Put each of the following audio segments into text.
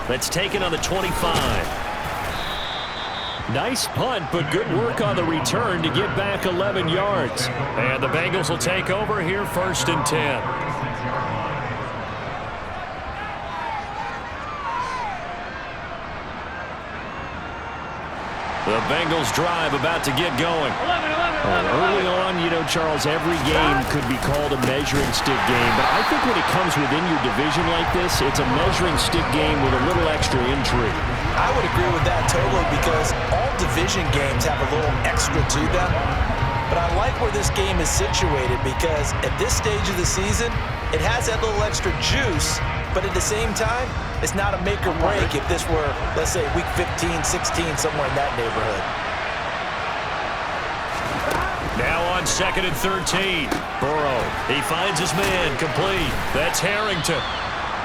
That's taken on the 25. Nice punt, but good work on the return to get back 11 yards. And the Bengals will take over here, 1st and 10. The Bengals drive about to get going. Early on, Charles, every game could be called a measuring stick game. But I think when it comes within your division like this, it's a measuring stick game with a little extra intrigue. I would agree with that totally because all division games have a little extra to them. But I like where this game is situated because at this stage of the season, it has that little extra juice. But at the same time, it's not a make or break if this were, let's say, week 15, 16, somewhere in that neighborhood. Now on 2nd and 13. Burrow, he finds his man, complete. That's Harrington.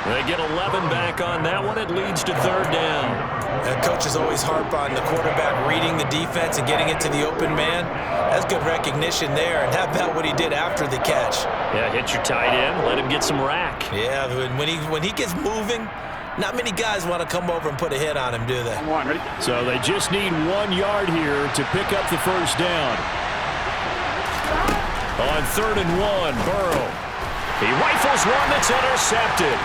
They get 11 back on that one. It leads to 3rd down. Coaches always harp on the quarterback reading the defense and getting it to the open man. That's good recognition there. And how about what he did after the catch? Yeah, hit your tight end, let him get some rack. Yeah, when he gets moving, not many guys want to come over and put a hit on him, do they? So they just need 1 yard here to pick up the 1st down. On 3rd and 1, Burrow. He rifles one that's intercepted.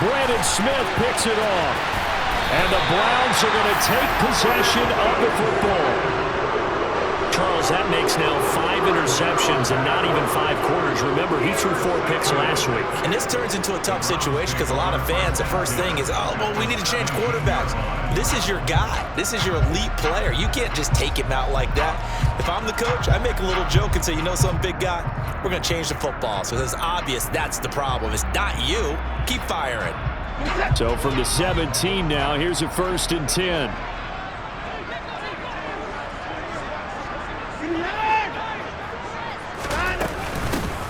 Brandon Smith picks it off. And the Browns are going to take possession of the football. Charles, that makes now 5 interceptions and not even 5 quarters. Remember, he threw 4 picks last week. And this turns into a tough situation because a lot of fans, the first thing is, oh, well, we need to change quarterbacks. This is your guy. This is your elite player. You can't just take him out like that. If I'm the coach, I make a little joke and say, you know something, big guy? We're going to change the football. So it's obvious that's the problem. It's not you. Keep firing. So from the 17 now, here's a 1st and 10.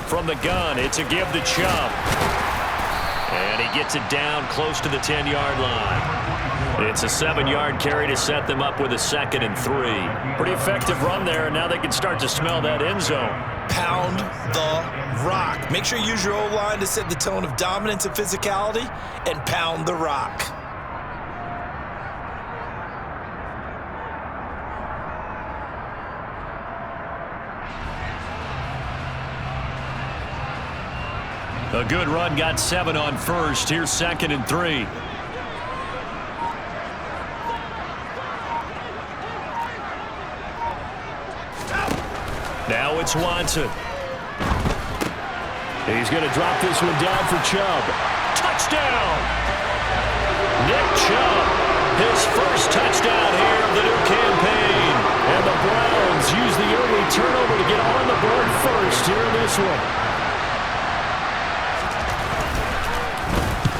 From the gun, it's a give to Chubb. And he gets it down close to the 10-yard line. It's a 7-yard carry to set them up with a 2nd and 3. Pretty effective run there, and now they can start to smell that end zone. Pound the rock. Make sure you use your O-line to set the tone of dominance and physicality, and pound the rock. A good run, got 7 on 1st. Here's 2nd and 3. Now it's Watson. He's going to drop this one down for Chubb. Touchdown! Nick Chubb, his first touchdown here of the new campaign. And the Browns use the early turnover to get on the board first here in this one.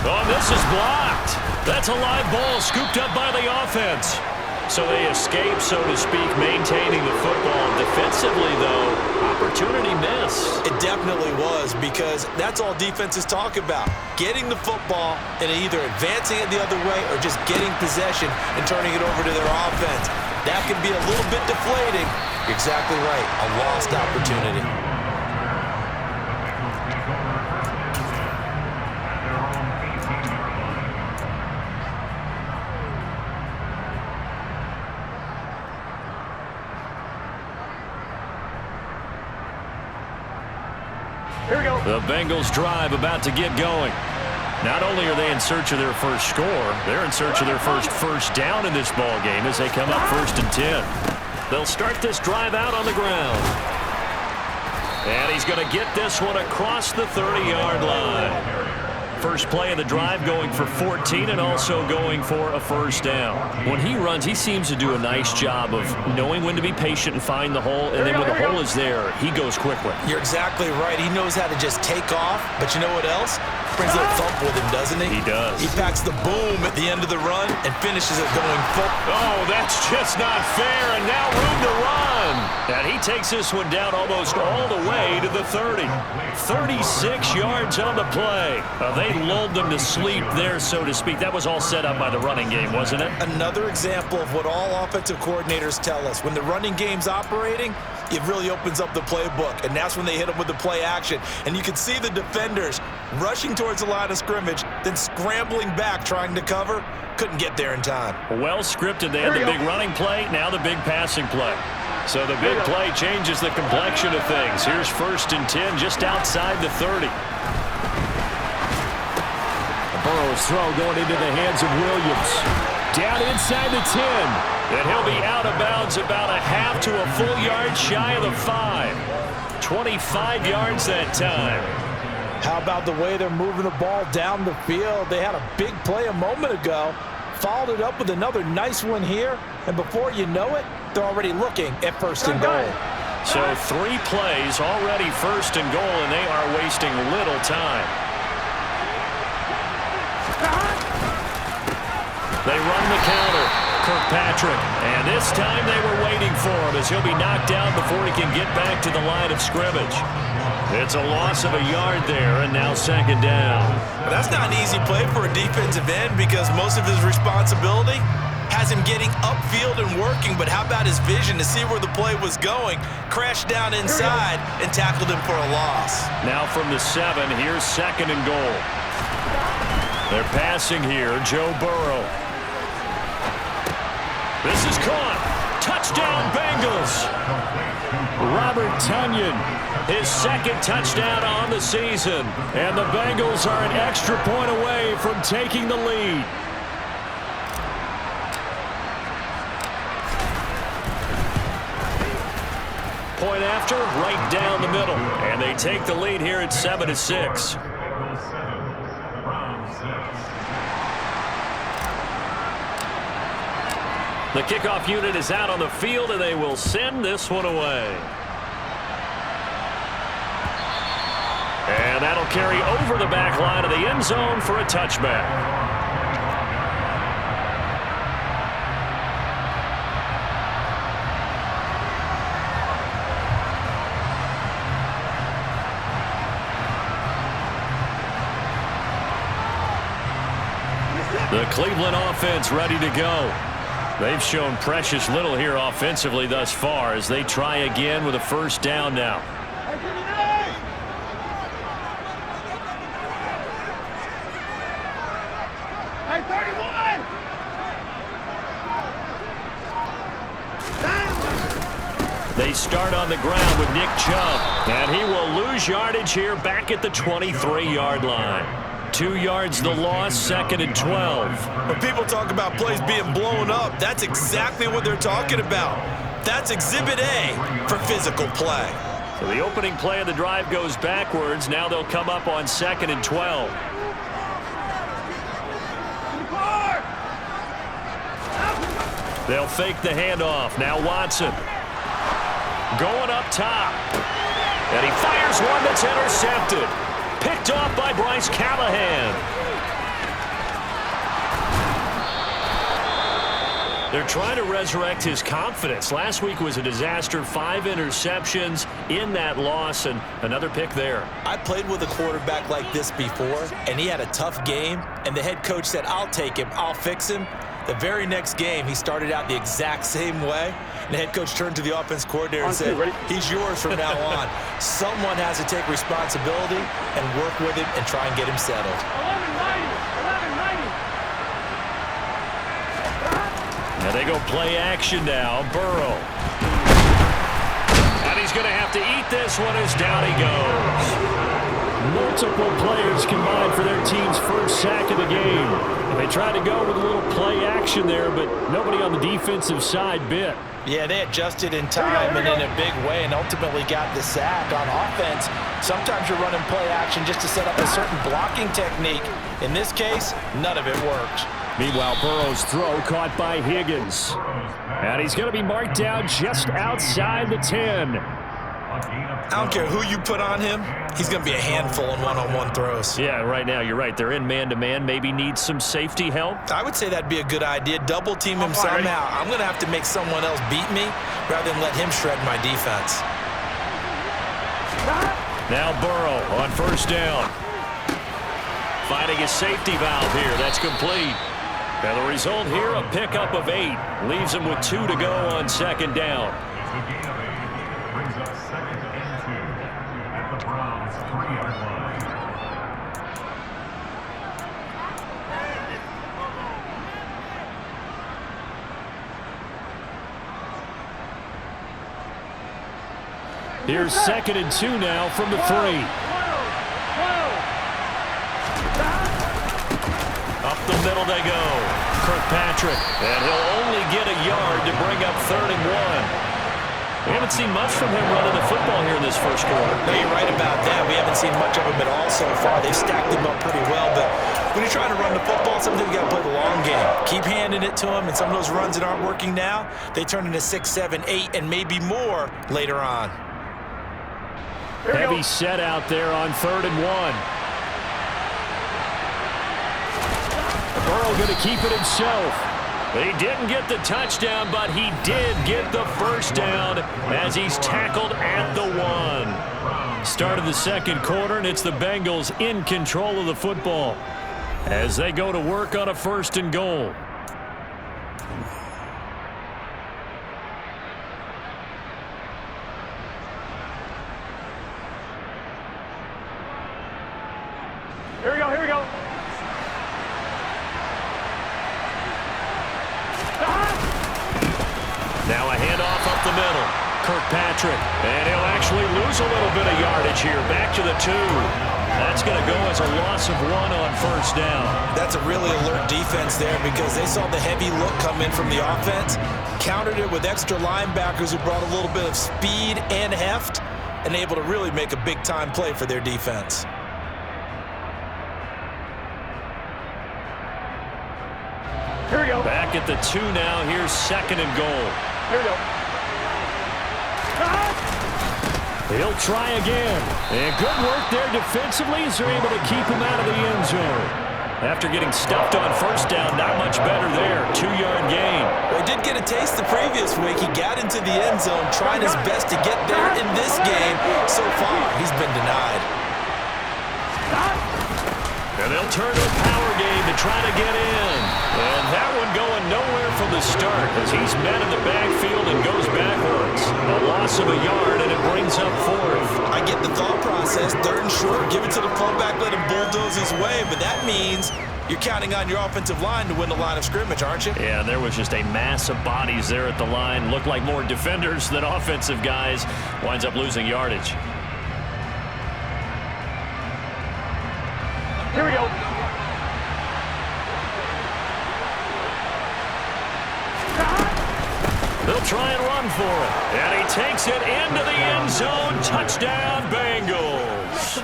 Oh, this is blocked. That's a live ball scooped up by the offense. So they escape, so to speak, maintaining the football. Defensively, though, opportunity miss. It definitely was because that's all defenses talk about. Getting the football and either advancing it the other way or just getting possession and turning it over to their offense. That can be a little bit deflating. You're exactly right. A lost opportunity. The Bengals drive about to get going. Not only are they in search of their first score, they're in search of their first down in this ball game as they come up 1st and 10. They'll start this drive out on the ground. And he's going to get this one across the 30-yard line. First play of the drive going for 14 and also going for a 1st down. When he runs, he seems to do a nice job of knowing when to be patient and find the hole, and then when the hole is there, he goes quickly. You're exactly right. He knows how to just take off, but you know what else? Brings a little thump with him, doesn't he? He does. He packs the boom at the end of the run and finishes it going full. Oh, that's just not fair, and now room to run. And he takes this one down almost all the way to the 30. 36 yards on the play. They lulled them to sleep there, so to speak. That was all set up by the running game, wasn't it? Another example of what all offensive coordinators tell us. When the running game's operating, it really opens up the playbook, and that's when they hit them with the play action. And you can see the defenders rushing towards the line of scrimmage, then scrambling back trying to cover. Couldn't get there in time. Well scripted. They had the big running play, now the big passing play. So the big play changes the complexion of things. Here's 1st and 10 just outside the 30. Burrow's throw going into the hands of Williams. Down inside the 10. And he'll be out of bounds about a half to a full yard shy of the 5. 25 yards that time. How about the way they're moving the ball down the field? They had a big play a moment ago, followed it up with another nice one here, and before you know it, they're already looking at 1st and goal. So 3 plays already 1st and goal, and they are wasting little time. They run the counter. Kirkpatrick. And this time they were waiting for him as he'll be knocked down before he can get back to the line of scrimmage. It's a loss of a yard there, and now 2nd down. Well, that's not an easy play for a defensive end because most of his responsibility has him getting upfield and working, but how about his vision to see where the play was going, crashed down inside, and tackled him for a loss. Now from the 7, here's 2nd and goal. They're passing here, Joe Burrow. This is caught. Touchdown, Bengals. Robert Tonyan, his 2nd touchdown on the season. And the Bengals are an extra point away from taking the lead. Point after, right down the middle. And they take the lead here at 7-6. The kickoff unit is out on the field, and they will send this one away. And that'll carry over the back line of the end zone for a touchback. The Cleveland offense ready to go. They've shown precious little here offensively thus far as they try again with a 1st down now. They start on the ground with Nick Chubb, and he will lose yardage here back at the 23-yard line. 2 yards the loss, 2nd and 12. When people talk about plays being blown up, that's exactly what they're talking about. That's Exhibit A for physical play. So the opening play of the drive goes backwards. Now they'll come up on 2nd and 12. They'll fake the handoff. Now Watson. Going up top. And he fires one that's intercepted. Picked off by Bryce Callahan. They're trying to resurrect his confidence. Last week was a disaster. 5 interceptions in that loss, and another pick there. I played with a quarterback like this before, and he had a tough game, and the head coach said, I'll take him, I'll fix him. The very next game, he started out the exact same way. And the head coach turned to the offense coordinator and said, he's yours from now on. Someone has to take responsibility and work with him and try and get him settled. 11-90. Now they go play action now. Burrow. And he's going to have to eat this one as down he goes. Multiple players combined for their team's 1st sack of the game. They tried to go with a little play action there, but nobody on the defensive side bit. Yeah, they adjusted in time and in a big way and ultimately got the sack. On offense, sometimes you're running play action just to set up a certain blocking technique. In this case, none of it worked. Meanwhile, Burrow's throw caught by Higgins. And he's going to be marked down just outside the 10. I don't care who you put on him, he's going to be a handful in one-on-one throws. Yeah, right now you're right. They're in man-to-man. Maybe need some safety help. I would say that'd be a good idea. Double team him somehow. I'm going to have to make someone else beat me rather than let him shred my defense. Now Burrow on 1st down. Finding a safety valve here. That's complete. Now the result here, a pickup of 8. Leaves him with 2 to go on 2nd down. Here's 2nd and 2 now from the 3. Up the middle they go. Kirkpatrick, and he'll only get a yard to bring up 3rd and 1. We haven't seen much from him running the football here in this first quarter. No, you're right about that. We haven't seen much of him at all so far. They've stacked him up pretty well, but when you're trying to run the football, sometimes you got to play the long game. Keep handing it to him, and some of those runs that aren't working now, they turn into 6, 7, 8, and maybe more later on. Heavy set out there on 3rd and 1. Burrow going to keep it himself. He didn't get the touchdown, but he did get the first down as he's tackled at the 1. Start of the second quarter, and it's the Bengals in control of the football as they go to work on a 1st and goal. Here we go. Now a handoff up the middle. Kirkpatrick, and he'll actually lose a little bit of yardage here. Back to the 2. That's going to go as a loss of 1 on 1st down. That's a really alert defense there because they saw the heavy look come in from the offense, countered it with extra linebackers who brought a little bit of speed and heft, and able to really make a big-time play for their defense. Here we go. Back at the 2 now. Here's 2nd and goal. Here we go. He'll try again. And good work there defensively as they're able to keep him out of the end zone. After getting stuffed on 1st down, not much better there. 2-yard gain. Well, he did get a taste the previous week. He got into the end zone, trying his best to get there in this game. So far, he's been denied. And they'll turn to a power game to try to get in. And that one going nowhere from the start as he's met in the backfield and goes backwards. A loss of a yard, and it brings up 4th. I get the thought process. 3rd and short, give it to the fullback, let him bulldoze his way. But that means you're counting on your offensive line to win the line of scrimmage, aren't you? Yeah, there was just a mass of bodies there at the line. Looked like more defenders than offensive guys. Winds up losing yardage. Here we go. They'll try and run for it. And he takes it into the end zone. Touchdown, Bengals.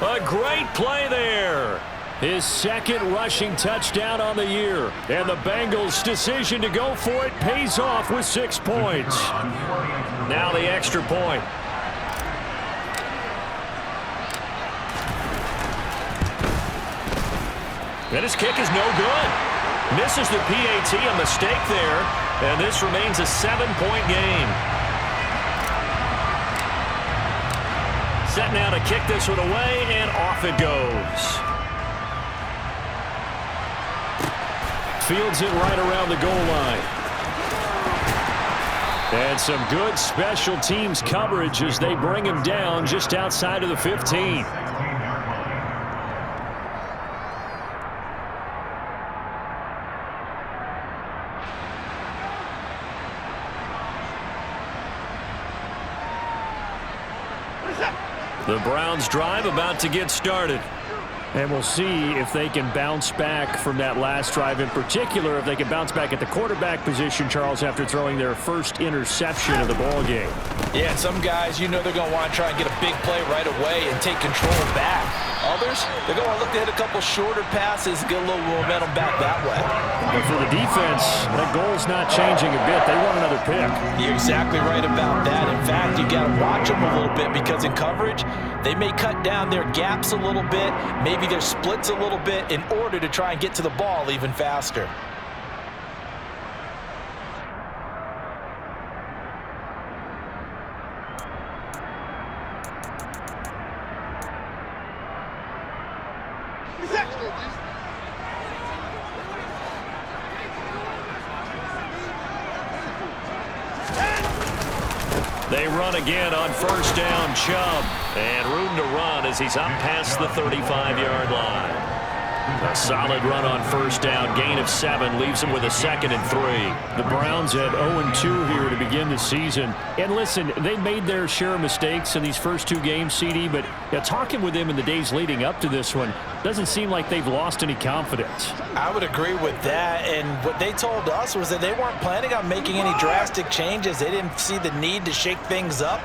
A great play there. His 2nd rushing touchdown on the year. And the Bengals' decision to go for it pays off with 6 points. Now the extra point. And his kick is no good. Misses the PAT, a mistake there, and this remains a 7-point game. Set now to kick this one away, and off it goes. Fields it right around the goal line. And some good special teams coverage as they bring him down just outside of the 15. The Browns drive about to get started. And we'll see if they can bounce back from that last drive in particular, if they can bounce back at the quarterback position, Charles, after throwing their first interception of the ball game. Yeah, and some guys, you know they're going to want to try and get a big play right away and take control back. Others, they're going to look to hit a couple shorter passes, get a little momentum back that way. But for the defense, that goal's not changing a bit. They want another pick. You're exactly right about that. In fact, you got to watch them a little bit because in coverage, they may cut down their gaps a little bit, maybe their splits a little bit in order to try and get to the ball even faster. They run again on 1st down, Chubb. And room to run as he's up past the 35-yard line. A solid run on first down. Gain of 7 leaves them with a 2nd and 3. The Browns at 0-2 here to begin the season. And listen, they made their share of mistakes in these first 2 games, CD, but talking with them in the days leading up to this one, doesn't seem like they've lost any confidence. I would agree with that, and what they told us was that they weren't planning on making any drastic changes. They didn't see the need to shake things up.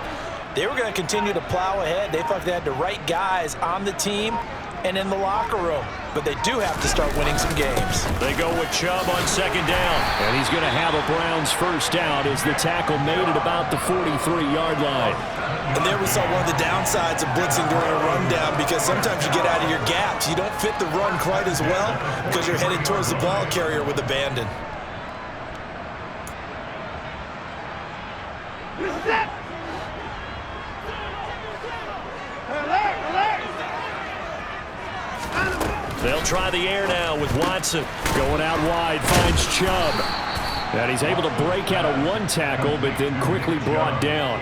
They were going to continue to plow ahead. They thought they had the right guys on the team and in the locker room. But they do have to start winning some games. They go with Chubb on 2nd down. And he's going to have a Browns first down as the tackle made it about the 43-yard line. And there we saw one of the downsides of blitzing during a rundown, because sometimes you get out of your gaps. You don't fit the run quite as well because you're headed towards the ball carrier with abandon. They'll try the air now with Watson. Going out wide, finds Chubb. And he's able to break out of 1 tackle, but then quickly brought down.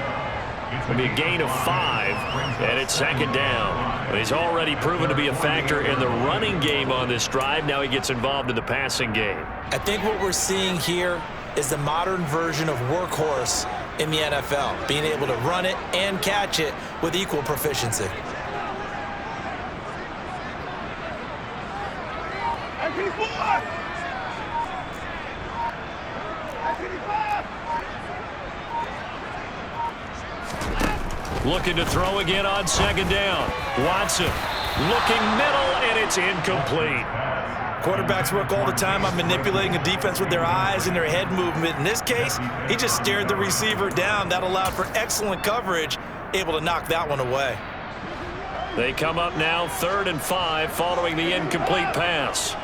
It'll be a gain of 5, and it's 2nd down. But he's already proven to be a factor in the running game on this drive. Now he gets involved in the passing game. I think what we're seeing here is the modern version of workhorse in the NFL, being able to run it and catch it with equal proficiency. Looking to throw again on 2nd down. Watson looking middle, and it's incomplete. Quarterbacks work all the time on manipulating a defense with their eyes and their head movement. In this case, he just stared the receiver down. That allowed for excellent coverage, able to knock that one away. They come up now 3rd and 5 following the incomplete pass.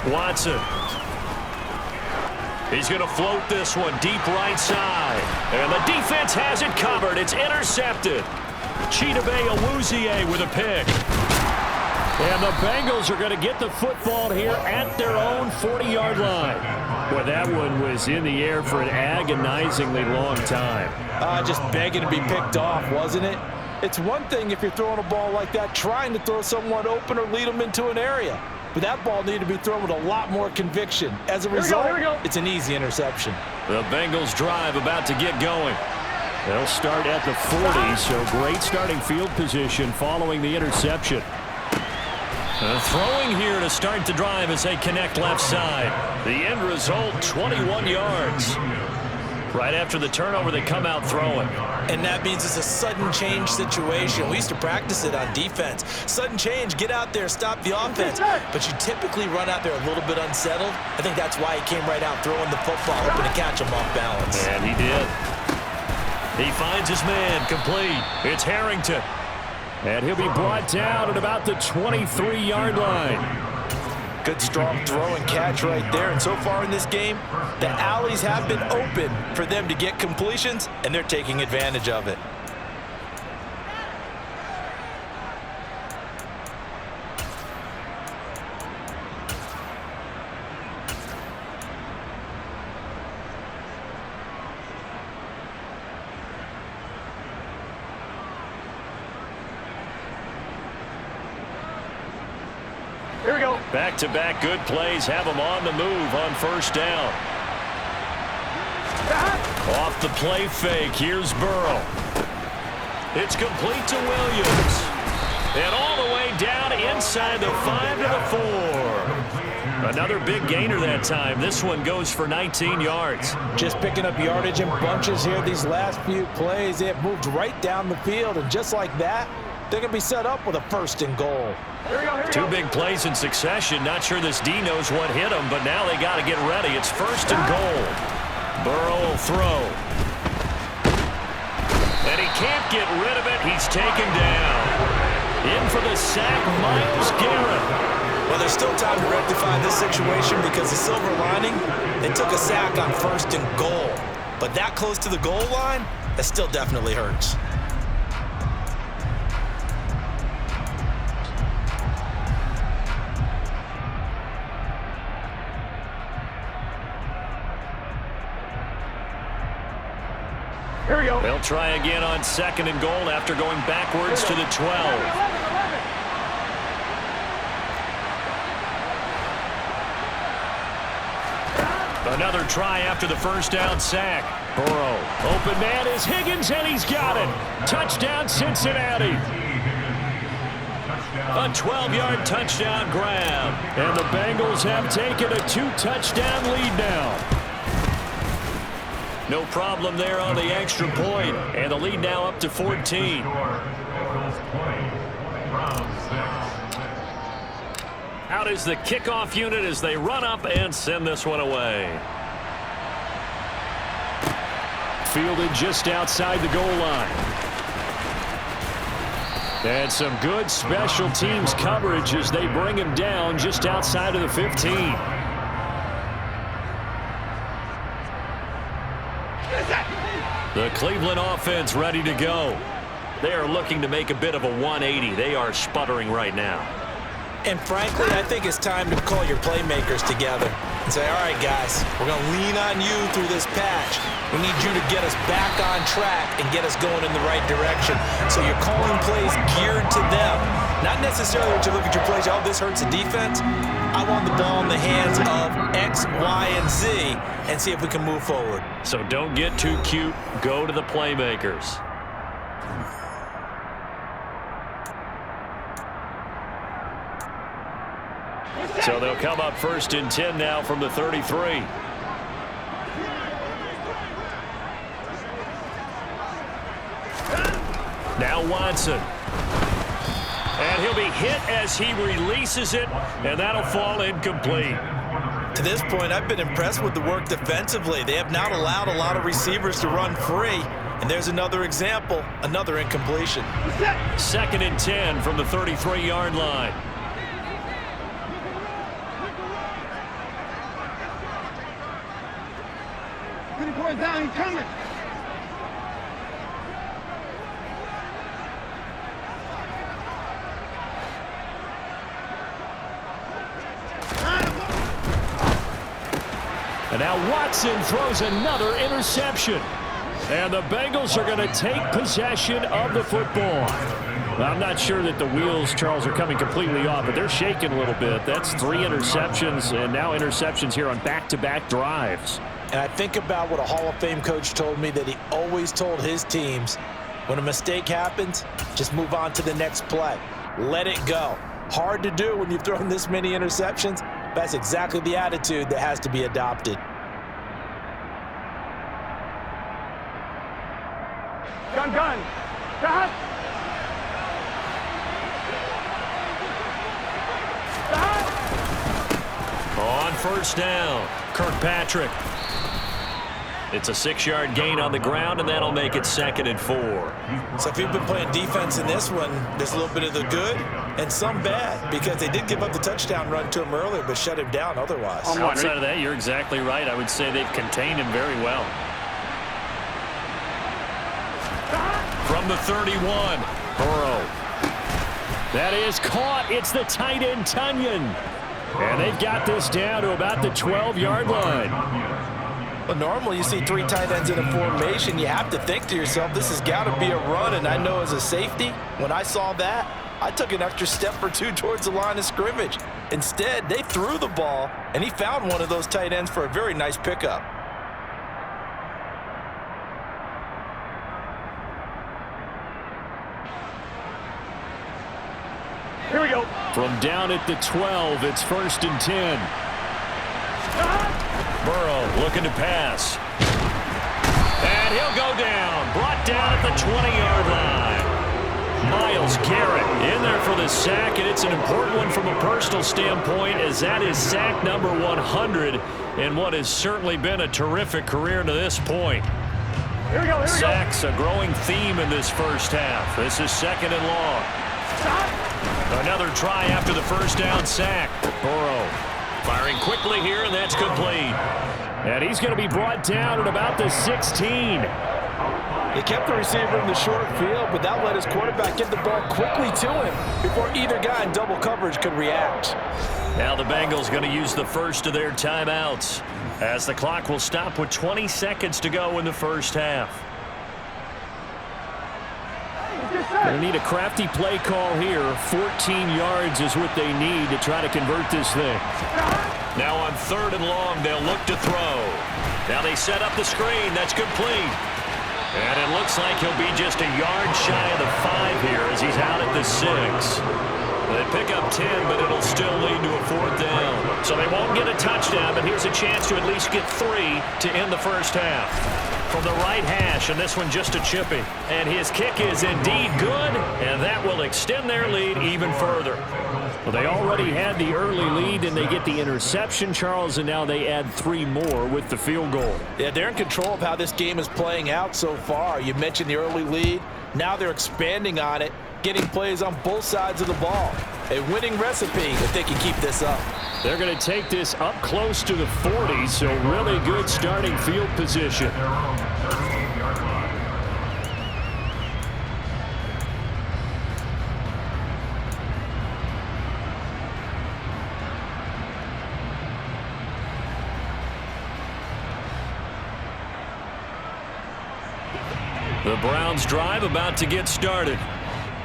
Watson. He's going to float this one deep right side. And the defense has it covered. It's intercepted. Chidobe Awuzie with a pick. And the Bengals are going to get the football here at their own 40-yard line. Boy, that one was in the air for an agonizingly long time. Just begging to be picked off, wasn't it? It's one thing if you're throwing a ball like that, trying to throw someone open or lead them into an area. But that ball needed to be thrown with a lot more conviction. As a result, it's an easy interception. The Bengals drive about to get going. They'll start at the 40, so great starting field position following the interception. Throwing here to start the drive as they connect left side. The end result, 21 yards. Right after the turnover, they come out throwing. And that means it's a sudden change situation. We used to practice it on defense. Sudden change, get out there, stop the offense. But you typically run out there a little bit unsettled. I think that's why he came right out throwing the football, hoping to catch him off balance. And he did. He finds his man, complete. It's Harrington. And he'll be brought down at about the 23-yard line. Good strong throw and catch right there. And so far in this game, the alleys have been open for them to get completions, and they're taking advantage of it. Here we go. Back-to-back good plays have them on the move on first down. Off the play fake, here's Burrow. It's complete to Williams. And all the way down inside the 5 to the 4. Another big gainer that time. This one goes for 19 yards. Just picking up yardage in bunches here these last few plays. They have moved right down the field, and just like that, they're going to be set up with a 1st and goal. Here we go, 2 big plays in succession. Not sure this D knows what hit him, but now they got to get ready. It's 1st and goal. Burrow will throw. And he can't get rid of it. He's taken down. In for the sack, Myles Garrett. Well, there's still time to rectify this situation because the silver lining, they took a sack on 1st and goal. But that close to the goal line, that still definitely hurts. Here we go. They'll try again on 2nd and goal after going backwards to the 12. Another try after the first down sack. Burrow. Open man is Higgins, and he's got it. Touchdown, Cincinnati. A 12-yard touchdown grab. And the Bengals have taken a 2-touchdown lead now. No problem there on the extra point. And the lead now up to 14. Out is the kickoff unit as they run up and send this one away. Fielded just outside the goal line. And some good special teams coverage as they bring him down just outside of the 15. The Cleveland offense ready to go. They are looking to make a bit of a 180. They are sputtering right now. And frankly, I think it's time to call your playmakers together and say, all right, guys, we're going to lean on you through this patch. We need you to get us back on track and get us going in the right direction. So you're calling plays geared to them. Not necessarily that you look at your plays, oh, this hurts the defense. I want the ball in the hands of X, Y, and Z and see if we can move forward. So don't get too cute. Go to the playmakers. So they'll come up 1st and 10 now from the 33. Now Watson. And he'll be hit as he releases it, and that'll fall incomplete. To this point, I've been impressed with the work defensively. They have not allowed a lot of receivers to run free. And there's another example, another incompletion. 2nd and 10 from the 33-yard line. Down, he's coming. And now Watson throws another interception. And the Bengals are going to take possession of the football. I'm not sure that the wheels, Charles, are coming completely off, but they're shaking a little bit. That's 3 interceptions, and now interceptions here on back-to-back drives. And I think about what a Hall of Fame coach told me that he always told his teams, when a mistake happens, just move on to the next play. Let it go. Hard to do when you've thrown this many interceptions. That's exactly the attitude that has to be adopted. Gun. Stop. On 1st down, Kirkpatrick. It's a 6-yard gain on the ground, and that'll make it 2nd and 4. So if you've been playing defense in this one, there's a little bit of the good and some bad, because they did give up the touchdown run to him earlier, but shut him down otherwise. Outside of that, you're exactly right. I would say they've contained him very well. From the 31, Burrow. That is caught. It's the tight end, Tunyon. And they've got this down to about the 12-yard line. Well, normally you see 3 tight ends in a formation. You have to think to yourself, this has got to be a run. And I know as a safety, when I saw that, I took an extra step or 2 towards the line of scrimmage. Instead, they threw the ball, and he found one of those tight ends for a very nice pickup. Here we go. From down at the 12, it's 1st and 10. Burrow looking to pass. And he'll go down. Brought down at the 20-yard line. Myles Garrett in there for the sack, and it's an important one from a personal standpoint, as that is sack number 100 in what has certainly been a terrific career to this point. Here we go. Sacks a growing theme in this first half. This is 2nd and long. Another try after the first down sack. Burrow firing quickly here, and that's complete. And he's going to be brought down at about the 16. They kept the receiver in the short field, but that let his quarterback get the ball quickly to him before either guy in double coverage could react. Now the Bengals going to use the first of their timeouts, as the clock will stop with 20 seconds to go in the first half. They need a crafty play call here. 14 yards is what they need to try to convert this thing. Now on 3rd and long, they'll look to throw. Now they set up the screen. That's complete. And it looks like he'll be just a yard shy of the 5 here as he's out at the 6. They pick up 10, but it'll still lead to a 4th down. So they won't get a touchdown, but here's a chance to at least get 3 to end the first half. From the right hash, and this one just a chippy. And his kick is indeed good, and that will extend their lead even further. Well, they already had the early lead, and they get the interception, Charles, and now they add 3 more with the field goal. Yeah, they're in control of how this game is playing out so far. You mentioned the early lead. Now they're expanding on it, getting plays on both sides of the ball. A winning recipe if they can keep this up. They're going to take this up close to the 40, so really good starting field position. The Browns drive about to get started.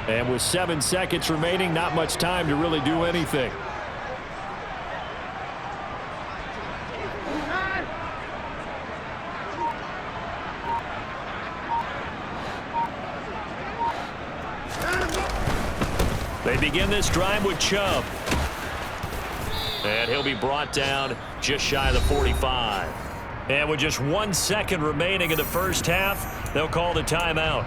And with 7 seconds remaining, not much time to really do anything. They begin this drive with Chubb. And he'll be brought down just shy of the 45. And with just 1 second remaining in the first half, they'll call the timeout.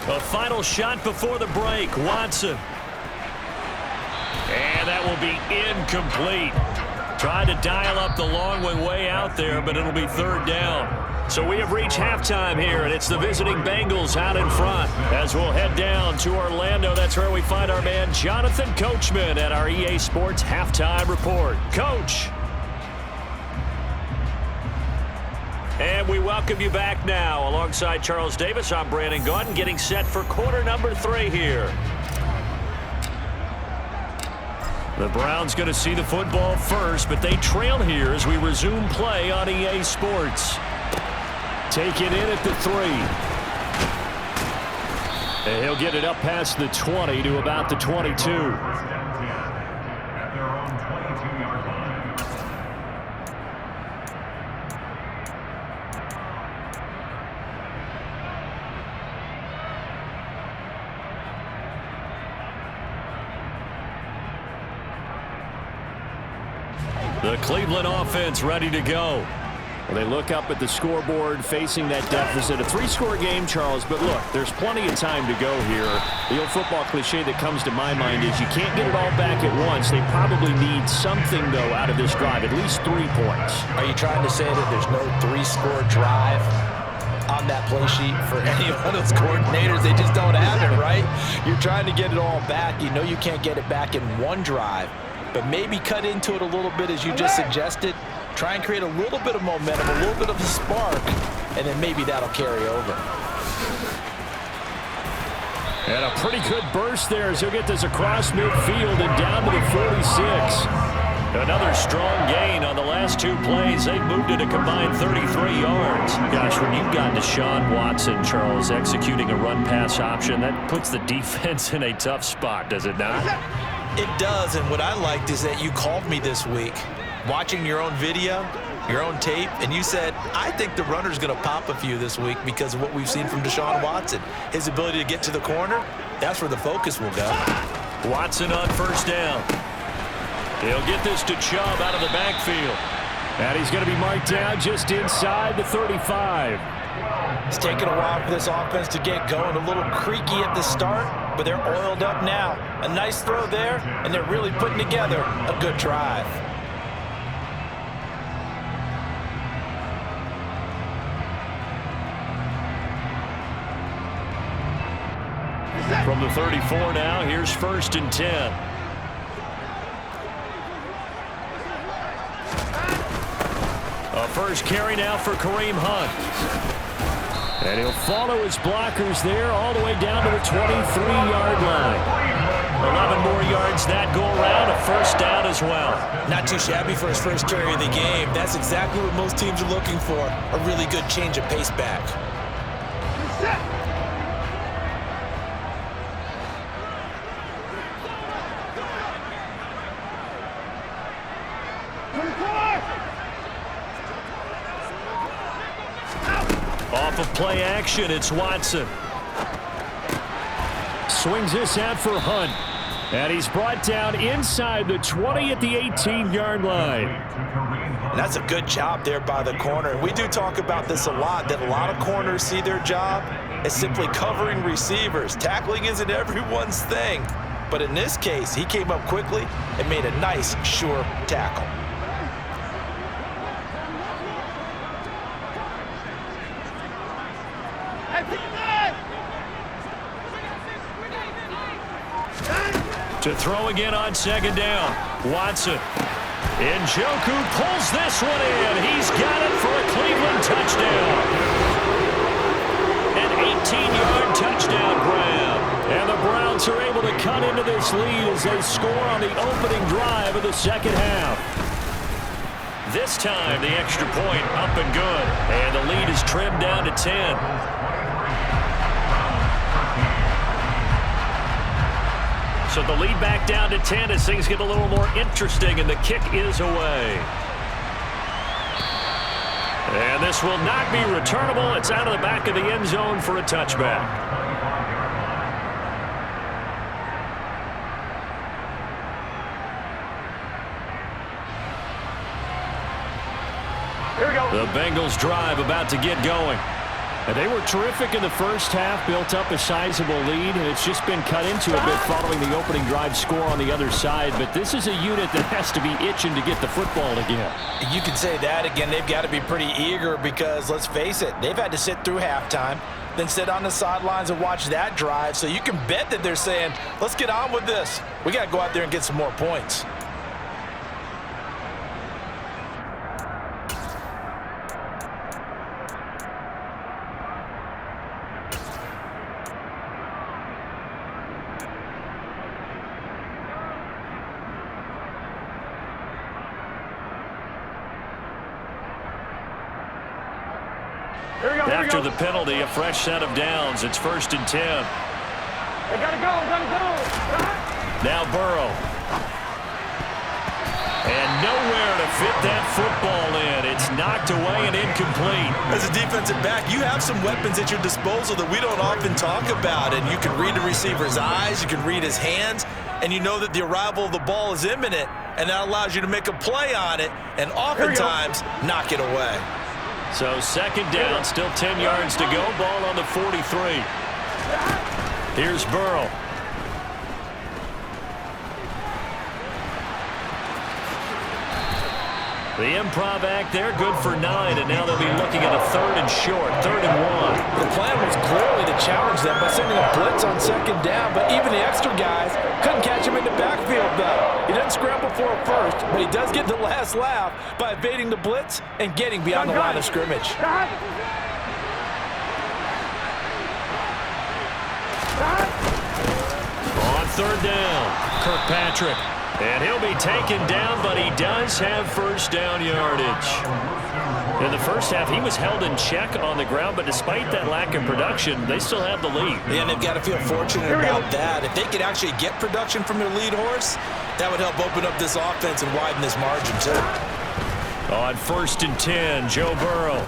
A final shot before the break. Watson. And that will be incomplete. Tried to dial up the long one way out there, but it'll be 3rd down. So we have reached halftime here, and it's the visiting Bengals out in front. As we'll head down to Orlando, that's where we find our man Jonathan Coachman at our EA Sports Halftime Report. Coach. And we welcome you back now. Alongside Charles Davis, I'm Brandon Gaudin, getting set for quarter number 3 here. The Browns going to see the football first, but they trail here as we resume play on EA Sports. Take it in at the 3. And he'll get it up past the 20 to about the 22. The Cleveland offense ready to go. Well, they look up at the scoreboard facing that deficit. A 3-score game, Charles, but look, there's plenty of time to go here. The old football cliche that comes to my mind is you can't get it all back at once. They probably need something, though, out of this drive, at least 3 points. Are you trying to say that there's no 3-score drive on that play sheet for any of those coordinators? They just don't have it, right? You're trying to get it all back. You know you can't get it back in one drive, but maybe cut into it a little bit as you just suggested. Try and create a little bit of momentum, a little bit of a spark, and then maybe that'll carry over. And a pretty good burst there as he'll get this across midfield and down to the 46. Another strong gain on the last 2 plays. They've moved it a combined 33 yards. Gosh, when you've got Deshaun Watson, Charles, executing a run-pass option, that puts the defense in a tough spot, does it not? It does, and what I liked is that you called me this week, watching your own video, your own tape, and you said, I think the runner's going to pop a few this week because of what we've seen from Deshaun Watson. His ability to get to the corner, that's where the focus will go. Watson on 1st down. He'll get this to Chubb out of the backfield. And he's going to be marked down just inside the 35. It's taken a while for this offense to get going. A little creaky at the start, but they're oiled up now. A nice throw there, and they're really putting together a good drive. From the 34 now, here's 1st and 10. A first carry now for Kareem Hunt. And he'll follow his blockers there all the way down to the 23-yard line. 11 more yards yards that go around, a first down as well. Not too shabby for his first carry of the game. That's exactly what most teams are looking for, a really good change of pace back. Set. Off of play action, it's Watson. Swings this out for Hunt. And he's brought down inside the 20 at the 18-yard line. And that's a good job there by the corner. We do talk about this a lot, that a lot of corners see their job as simply covering receivers. Tackling isn't everyone's thing. But in this case, he came up quickly and made a nice, sure tackle. To throw again on second down. Watson. Njoku pulls this one in. He's got it for a Cleveland touchdown. An 18-yard touchdown grab. And the Browns are able to cut into this lead as they score on the opening drive of the second half. This time, the extra point up and good. And the lead is trimmed down to 10. So the lead back down to 10 as things get a little more interesting, and the kick is away. And this will not be returnable. It's out of the back of the end zone for a touchback. Here we go. The Bengals drive about to get going. And they were terrific in the first half, built up a sizable lead, and it's just been cut into a bit following the opening drive score on the other side. But this is a unit that has to be itching to get the football again. You can say that again. They've got to be pretty eager because, let's face it, they've had to sit through halftime, then sit on the sidelines and watch that drive. So you can bet that they're saying, let's get on with this. We got to go out there and get some more points. After the penalty, a fresh set of downs. It's 1st and 10. They gotta go, gotta go. Now Burrow. And nowhere to fit that football in. It's knocked away and incomplete. As a defensive back, you have some weapons at your disposal that we don't often talk about. And you can read the receiver's eyes, you can read his hands, and you know that the arrival of the ball is imminent, and that allows you to make a play on it and oftentimes knock it away. So second down, still 10 yards to go. Ball on the 43. Here's Burrow. The improv act there, good for 9, and now they'll be looking at a 3rd and short, 3rd and 1. The plan was clearly to challenge them by sending a blitz on second down, but even the extra guys couldn't catch him in the backfield, though. He doesn't scramble for a first, but he does get the last laugh by evading the blitz and getting beyond the line of scrimmage. On 3rd down, Kirkpatrick. And he'll be taken down, but he does have first down yardage. In the first half, he was held in check on the ground, but despite that lack of production, they still have the lead. Yeah, and they've got to feel fortunate about that. If they could actually get production from their lead horse, that would help open up this offense and widen this margin, too. On 1st and 10, Joe Burrow.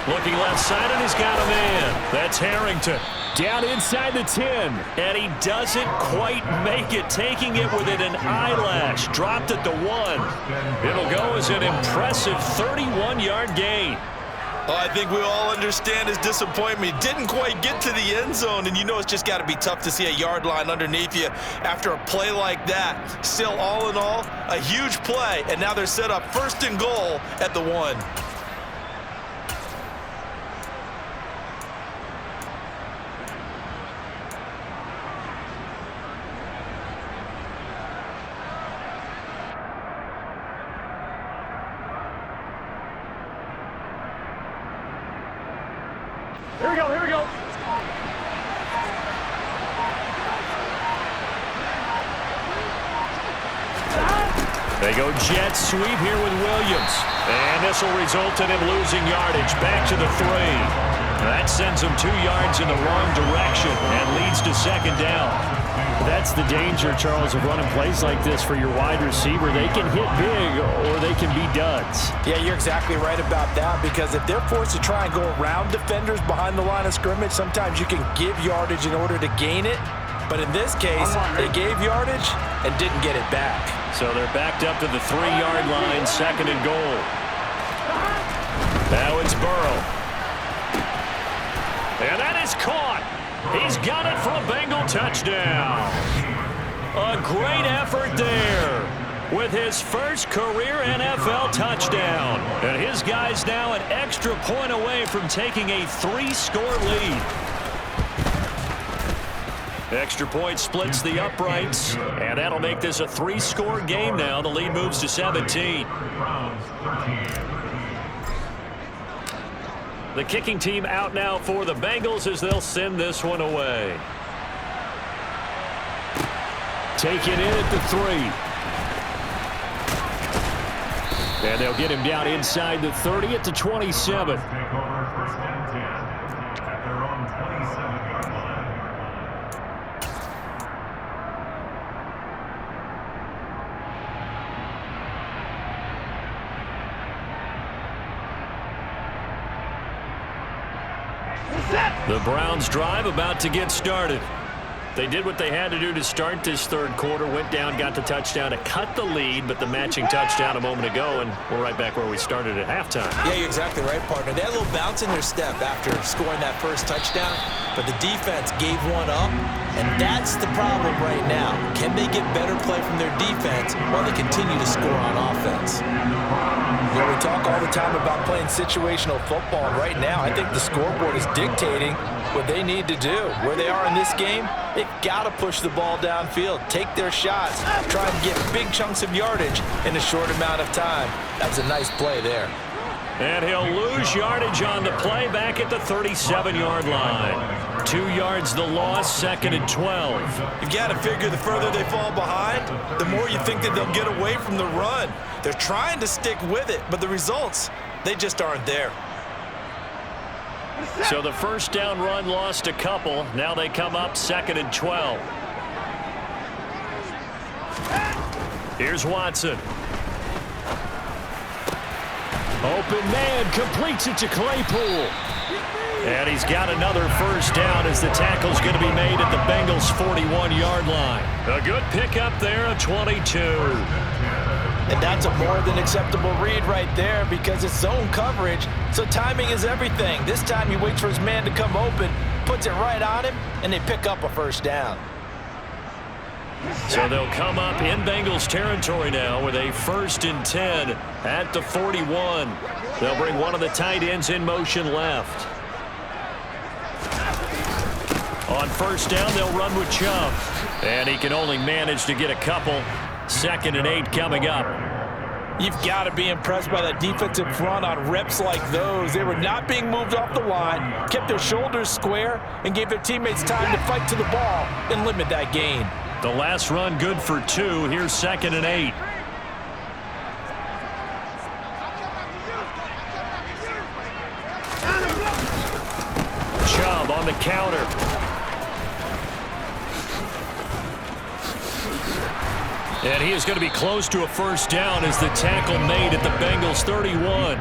Looking left side, and he's got a man. That's Harrington. Down inside the 10. And he doesn't quite make it, taking it within an eyelash. Dropped at the 1. It'll go as an impressive 31-yard gain. Oh, I think we all understand his disappointment. He didn't quite get to the end zone, and you know it's just got to be tough to see a yard line underneath you after a play like that. Still, all in all, a huge play, and now they're set up 1st and goal at the 1. Here we go, here we go. They go jet sweep here with Williams. And this will result in him losing yardage. Back to the 3. That sends him 2 yards in the wrong direction and leads to second down. That's the danger, Charles, of running plays like this for your wide receiver. They can hit big or they can be duds. Yeah, you're exactly right about that, because if they're forced to try and go around defenders behind the line of scrimmage, sometimes you can give yardage in order to gain it. But in this case, they gave yardage and didn't get it back. So they're backed up to the 3-yard line, second and goal. Now it's Burrow. And that is caught. He's got it for a Bengal touchdown. A great effort there with his first career NFL touchdown. And his guys now an extra point away from taking a 3-score lead. Extra point splits the uprights, and that'll make this a 3-score game now. The lead moves to 17. The kicking team out now for the Bengals as they'll send this one away. Taken in at the 3. And they'll get him down inside the 30 at the 27. The Browns drive about to get started. They did what they had to do to start this third quarter, went down, got the touchdown to cut the lead, but the matching touchdown a moment ago, and we're right back where we started at halftime. Yeah, you're exactly right, partner. They had a little bounce in their step after scoring that first touchdown, but the defense gave one up, and that's the problem right now. Can they get better play from their defense while they continue to score on offense? You know, we talk all the time about playing situational football, and right now I think the scoreboard is dictating what they need to do. Where they are in this game, they've got to push the ball downfield, take their shots, try and get big chunks of yardage in a short amount of time. That was a nice play there. And he'll lose yardage on the play back at the 37-yard line. 2 yards the loss, second and 12. You've got to figure the further they fall behind, the more you think that they'll get away from the run. They're trying to stick with it, but the results, they just aren't there. So the first down run lost a couple. Now they come up second and 12. Here's Watson. Open man, completes it to Claypool. And he's got another first down as the tackle's going to be made at the Bengals' 41-yard line. A good pickup there, a 22. And that's a more than acceptable read right there because it's zone coverage, so timing is everything. This time he waits for his man to come open, puts it right on him, and they pick up a first down. So they'll come up in Bengals territory now with a 1st and 10 at the 41. They'll bring one of the tight ends in motion left. On first down, they'll run with Chubb. And he can only manage to get a couple. 2nd and 8 coming up. You've got to be impressed by that defensive front on reps like those. They were not being moved off the line, kept their shoulders square, and gave their teammates time to fight to the ball and limit that gain. The last run good for 2. Here's 2nd and 8. Chubb on the counter. And he is going to be close to a first down as the tackle made at the Bengals' 31.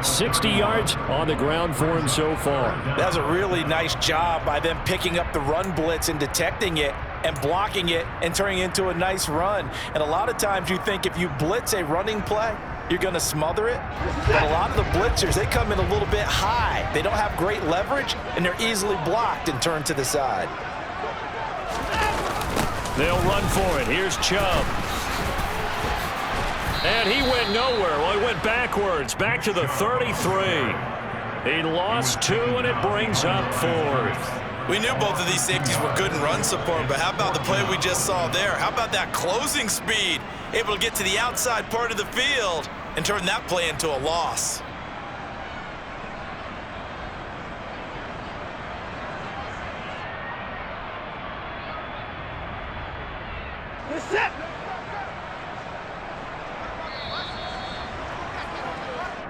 60 yards on the ground for him so far. That was a really nice job by them picking up the run blitz and detecting it and blocking it and turning it into a nice run. And a lot of times you think if you blitz a running play, you're going to smother it. But a lot of the blitzers, they come in a little bit high. They don't have great leverage, and they're easily blocked and turned to the side. They'll run for it. Here's Chubb. And he went nowhere. Well, he went backwards, back to the 33. He lost 2, and it brings up 4th. We knew both of these safeties were good in run support, but how about the play we just saw there? How about that closing speed? Able to get to the outside part of the field and turn that play into a loss.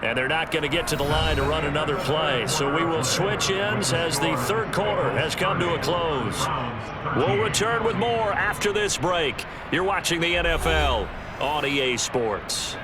And they're not going to get to the line to run another play. So we will switch ends as the third quarter has come to a close. We'll return with more after this break. You're watching the NFL on EA Sports.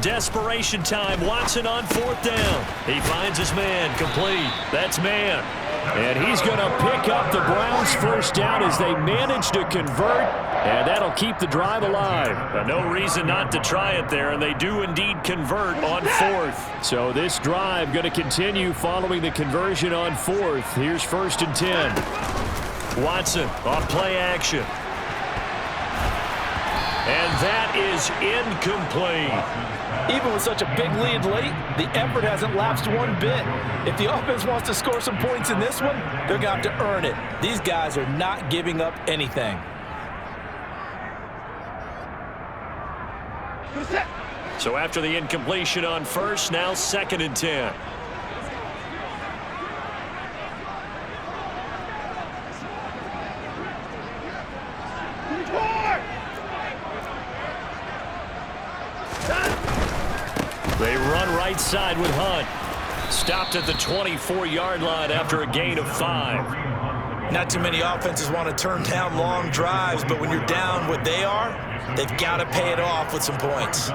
Desperation time. Watson on fourth down. He finds his man. Complete. That's man. And he's going to pick up the Browns' first down as they manage to convert, and that'll keep the drive alive. No reason not to try it there, and they do indeed convert on fourth. So this drive going to continue following the conversion on fourth. Here's 1st and 10. Watson on play action. And that is incomplete. Even with such a big lead late, the effort hasn't lapsed one bit. If the offense wants to score some points in this one, they're going to have to earn it. These guys are not giving up anything. So after the incompletion on first, now 2nd and 10. They run right side with Hunt. Stopped at the 24-yard line after a gain of 5. Not too many offenses want to turn down long drives, but when you're down what they are, they've got to pay it off with some points.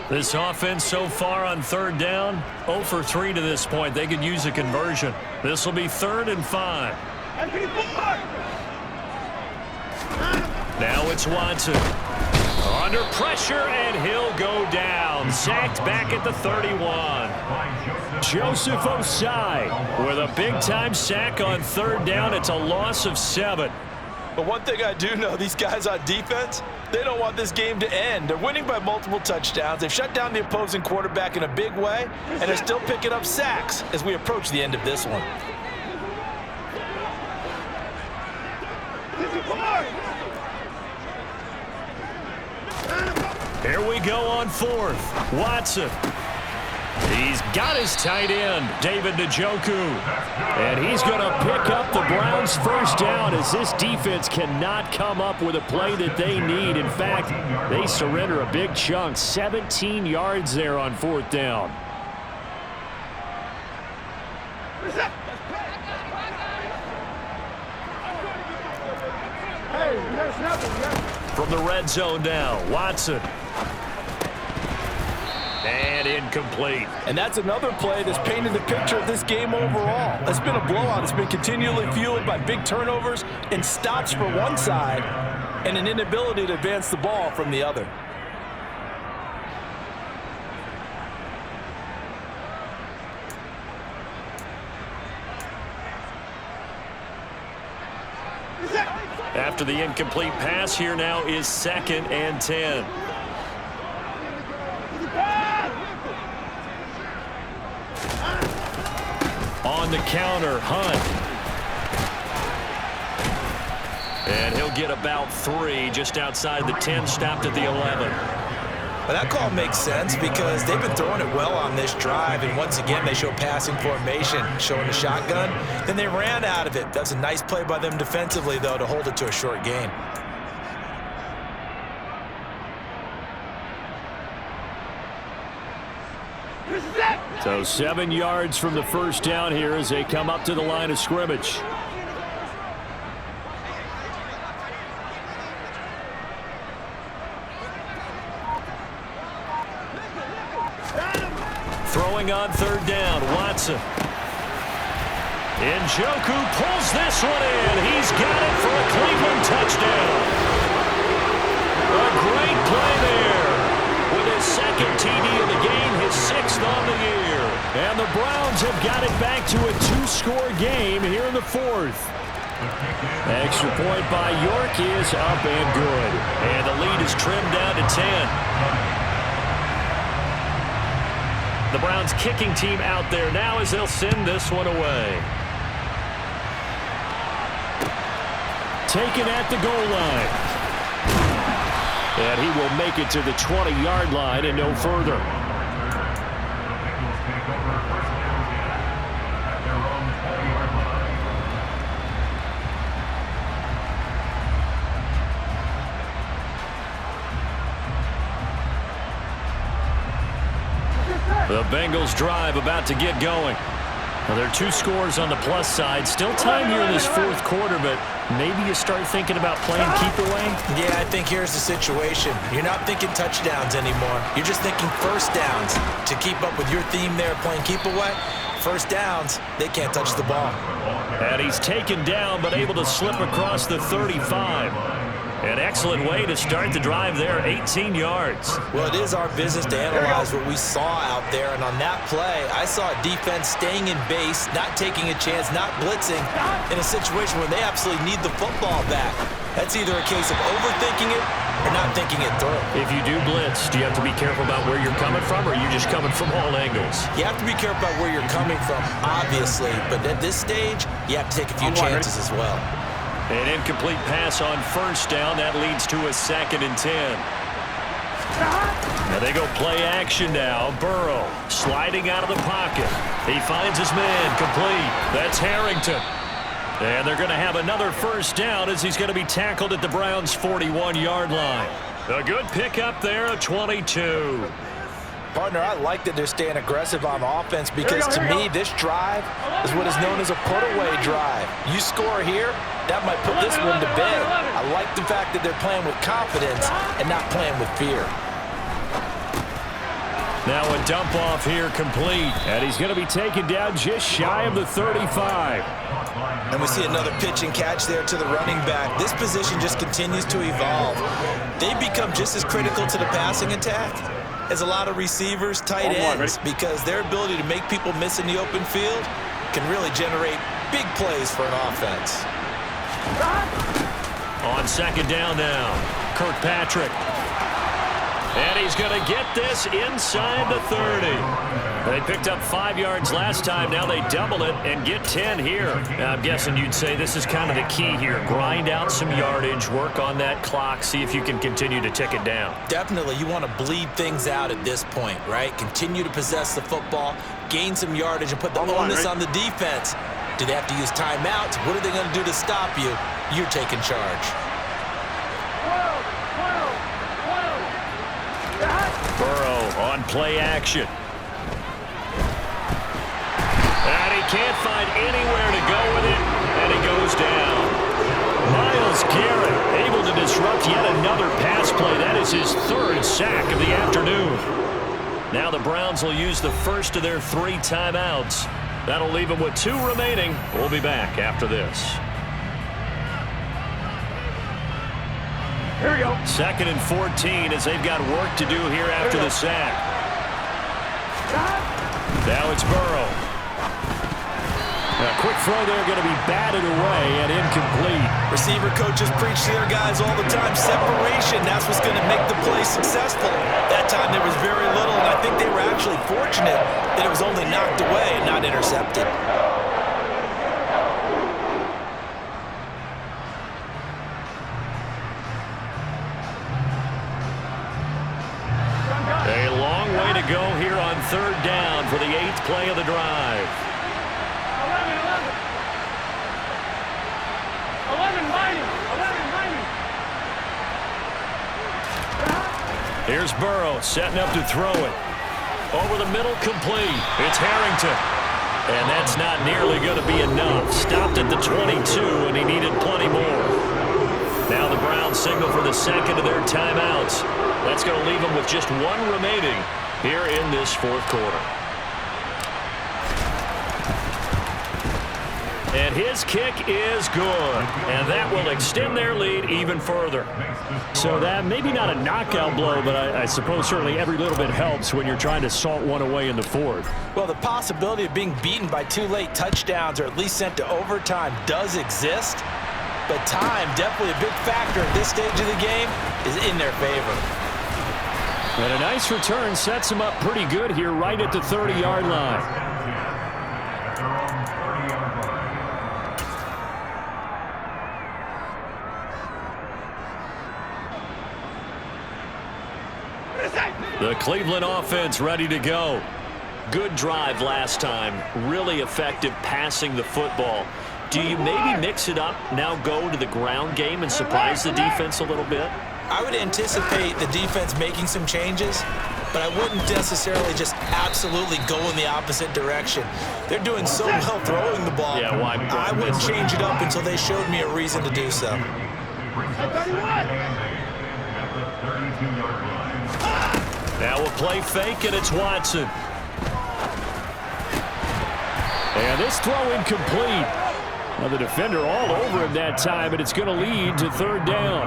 This offense so far on 3rd down, 0 for 3 to this point. They could use a conversion. This will be 3rd and 5. Now it's Watson. Under pressure, and he'll go down. Sacked back at the 31. Joseph Osai with a big-time sack on 3rd down. It's a loss of 7. But one thing I do know, these guys on defense, they don't want this game to end. They're winning by multiple touchdowns. They've shut down the opposing quarterback in a big way, and they're still picking up sacks as we approach the end of this one. Here we go on 4th. Watson. He's got his tight end, David Njoku. And he's going to pick up the Browns' first down as this defense cannot come up with a play that they need. In fact, they surrender a big chunk, 17 yards there on 4th down. From the red zone now, Watson. And incomplete. And that's another play that's painted the picture of this game overall. It's been a blowout. It's been continually fueled by big turnovers and stops for one side and an inability to advance the ball from the other. After the incomplete pass, here now is 2nd and 10. On the counter, Hunt. And he'll get about 3 just outside the 10, stopped at the 11. But that call makes sense because they've been throwing it well on this drive, and once again they show passing formation, showing the shotgun. Then they ran out of it. That's a nice play by them defensively, though, to hold it to a short gain. So 7 yards from the first down here as they come up to the line of scrimmage. Throwing on 3rd down, Watson. Njoku pulls this one in. He's got it for a Cleveland touchdown. A great play there. With his second TD of the game, his sixth on the year. And the Browns have got it back to a two-score game here in the fourth. Extra point by York is up and good. And the lead is trimmed down to 10. The Browns kicking team out there now as they'll send this one away. Taken at the goal line. And he will make it to the 20-yard line and no further. The Bengals drive about to get going. Well, there are two scores on the plus side. Still time here in this fourth quarter, but maybe you start thinking about playing keep away? Yeah, I think here's the situation. You're not thinking touchdowns anymore. You're just thinking first downs. To keep up with your theme there, playing keep away, first downs, they can't touch the ball. And he's taken down, but able to slip across the 35. An excellent way to start the drive there, 18 yards. Well, it is our business to analyze what we saw out there, and on that play, I saw a defense staying in base, not taking a chance, not blitzing, in a situation where they absolutely need the football back. That's either a case of overthinking it or not thinking it through. If you do blitz, do you have to be careful about where you're coming from, or are you just coming from all angles? You have to be careful about where you're coming from, obviously, but at this stage, you have to take a few chances as well. An incomplete pass on first down. That leads to a 2nd and 10. Now they go play action now. Burrow sliding out of the pocket. He finds his man complete. That's Harrington. And they're going to have another first down as he's going to be tackled at the Browns' 41-yard line. A good pickup there of 22. Partner, I like that they're staying aggressive on offense because to me, this drive is what is known as a put-away drive. You score here, that might put this one to bed. I like the fact that they're playing with confidence and not playing with fear. Now a dump off here complete. And he's going to be taken down just shy of the 35. And we see another pitch and catch there to the running back. This position just continues to evolve. They become just as critical to the passing attack as a lot of receivers, tight ends, because their ability to make people miss in the open field can really generate big plays for an offense. On second down now, Kirkpatrick. And he's going to get this inside the 30. They picked up 5 yards last time. Now they double it and get 10 here. Now, I'm guessing you'd say this is kind of the key here. Grind out some yardage, work on that clock, see if you can continue to tick it down. Definitely. You want to bleed things out at this point, right? Continue to possess the football, gain some yardage, and put the onus on the defense. Do they have to use timeouts? What are they going to do to stop you? You're taking charge. Burrow on play action. And he can't find anywhere to go with it, and he goes down. Myles Garrett able to disrupt yet another pass play. That is his 3rd sack of the afternoon. Now the Browns will use the first of their 3 timeouts. That'll leave them with 2 remaining. We'll be back after this. Here we go. 2nd and 14 as they've got work to do here after the sack. Now it's Burrow. A quick throw there going to be batted away and incomplete. Receiver coaches preach to their guys all the time. Separation, that's what's going to make the play successful. That time there was very little, and I think they were actually fortunate that it was only knocked away and not intercepted. A long way to go here on 3rd down for the 8th play of the drive. 11 mighty. Here's Burrow setting up to throw it. Over the middle, complete. It's Harrington. And that's not nearly going to be enough. Stopped at the 22, and he needed plenty more. Now the Browns signal for the 2nd of their timeouts. That's going to leave them with just 1 remaining here in this 4th quarter. And his kick is good. And that will extend their lead even further. So that maybe not a knockout blow, but I suppose certainly every little bit helps when you're trying to salt one away in the fourth. Well, the possibility of being beaten by 2 late touchdowns or at least sent to overtime does exist. But time, definitely a big factor at this stage of the game, is in their favor. And a nice return sets him up pretty good here right at the 30-yard line. The Cleveland offense ready to go. Good drive last time. Really effective passing the football. Do you maybe mix it up, now go to the ground game and surprise the defense a little bit? I would anticipate the defense making some changes, but I wouldn't necessarily just absolutely go in the opposite direction. They're doing so well throwing the ball. Yeah, why? I wouldn't change it up until they showed me a reason to do so. Now we'll play fake, and it's Watson. And this throw incomplete. Well, the defender all over him that time, and it's going to lead to 3rd down.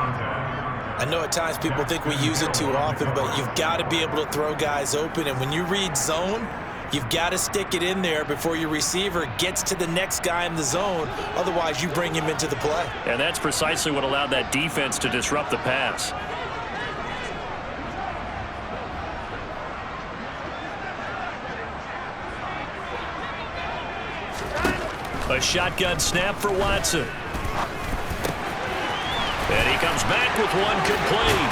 I know at times people think we use it too often, but you've got to be able to throw guys open. And when you read zone, you've got to stick it in there before your receiver gets to the next guy in the zone. Otherwise, you bring him into the play. And that's precisely what allowed that defense to disrupt the pass. A shotgun snap for Watson. And he comes back with one complete.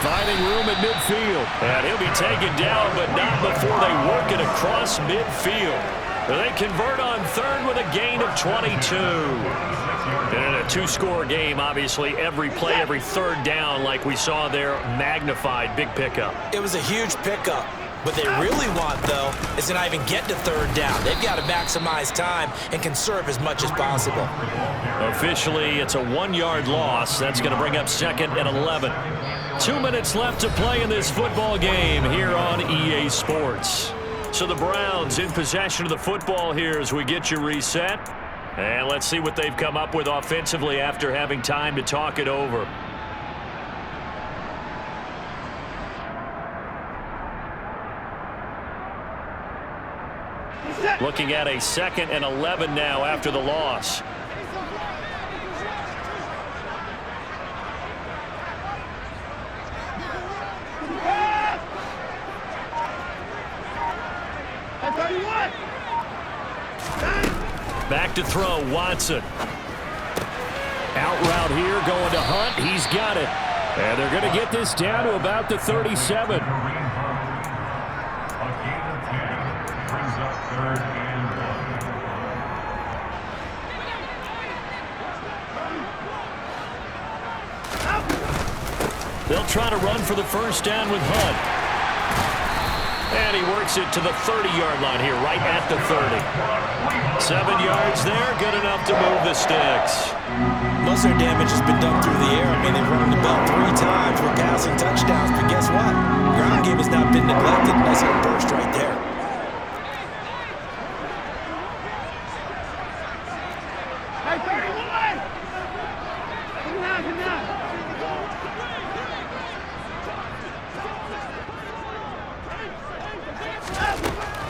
Finding room at midfield. And he'll be taken down, but not before they work it across midfield. They convert on 3rd with a gain of 22. And in a 2-score game, obviously, every play, every 3rd down, like we saw there, magnified. Big pickup. It was a huge pickup. What they really want, though, is to not even get to 3rd down. They've got to maximize time and conserve as much as possible. Officially, it's a 1-yard loss. That's going to bring up 2nd and 11. 2 minutes left to play in this football game here on EA Sports. So the Browns in possession of the football here as we get you reset. And let's see what they've come up with offensively after having time to talk it over. Looking at a 2nd and 11 now after the loss. Back to throw, Watson. Out route here, going to Hunt. He's got it. And they're going to get this down to about the 37. They'll try to run for the 1st down with Hunt. And he works it to the 30-yard line here, right at the 30. 7 yards there, good enough to move the sticks. Most of their damage has been done through the air. I mean, they've run the ball 3 times with passing touchdowns, but guess what? Ground game has not been neglected. Nice little burst right there.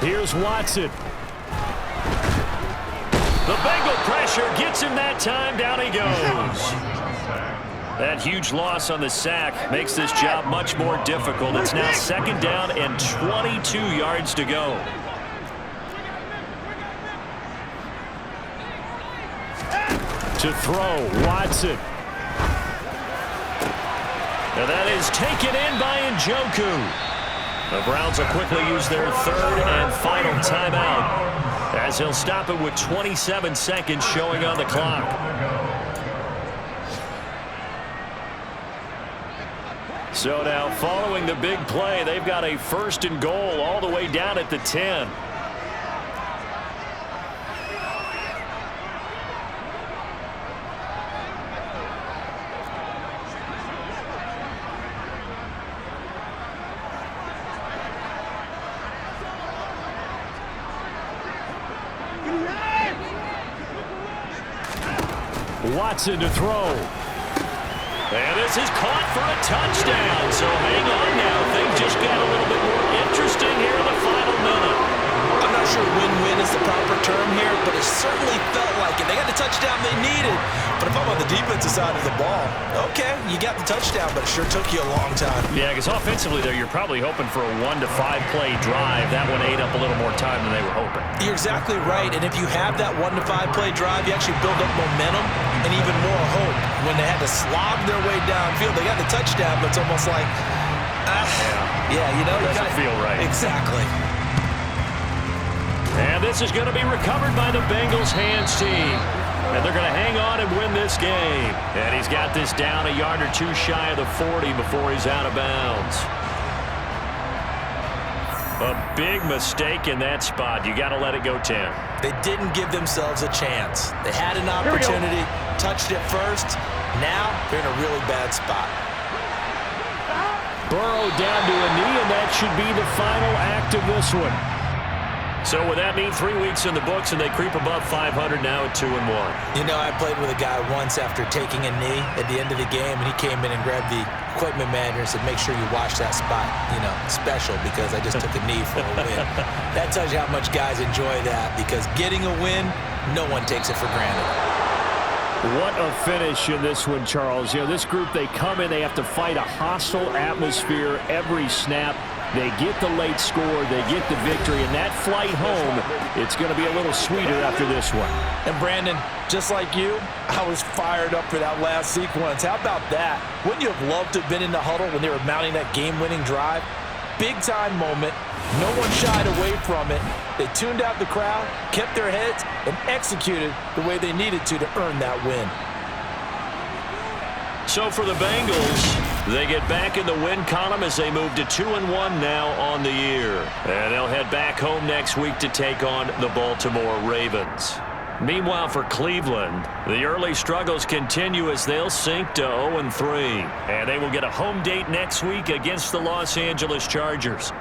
Here's Watson. The Bengal pressure gets him that time. Down he goes. That huge loss on the sack makes this job much more difficult. It's now 2nd down and 22 yards to go. To throw, Watson. Now that is taken in by Njoku. The Browns will quickly use their 3rd and final timeout as he'll stop it with 27 seconds showing on the clock. So now following the big play, they've got a 1st and goal all the way down at the 10. Watson to throw. And this is caught for a touchdown. So hang on now. Things just got a little bit more interesting here in the final minute. I'm not sure win-win is the proper term here, but it certainly felt like it. They got the touchdown they needed. But if I'm on the defensive side of the ball, okay, you got the touchdown, but it sure took you a long time. Yeah, because offensively, though, you're probably hoping for a 1 to 5 play drive. That one ate up a little more time than they were hoping. You're exactly right. And if you have that 1 to 5 play drive, you actually build up momentum and even more hope. When they had to slog their way downfield, they got the touchdown, but it's almost like, yeah, you know, it doesn't feel right. Exactly. And this is going to be recovered by the Bengals hands team. And they're going to hang on and win this game. And he's got this down a yard or two shy of the 40 before he's out of bounds. A big mistake in that spot. You got to let it go 10. They didn't give themselves a chance. They had an opportunity, touched it first. Now they're in a really bad spot. Burrow down to a knee, and that should be the final act of this one. So would that mean 3 weeks in the books and they creep above 500 now at 2-1? You know, I played with a guy once after taking a knee at the end of the game, and he came in and grabbed the equipment manager and said, make sure you watch that spot, you know, special, because I just took a knee for a win. That tells you how much guys enjoy that, because getting a win, no one takes it for granted. What a finish in this one, Charles. You know, this group, they come in, they have to fight a hostile atmosphere every snap. They get the late score, they get the victory, and that flight home, it's going to be a little sweeter after this one. And Brandon, just like you, I was fired up for that last sequence. How about that? Wouldn't you have loved to have been in the huddle when they were mounting that game-winning drive? Big-time moment. No one shied away from it. They tuned out the crowd, kept their heads, and executed the way they needed to earn that win. So for the Bengals, they get back in the win column as they move to 2-1 now on the year. And they'll head back home next week to take on the Baltimore Ravens. Meanwhile, for Cleveland, the early struggles continue as they'll sink to 0-3. And they will get a home date next week against the Los Angeles Chargers.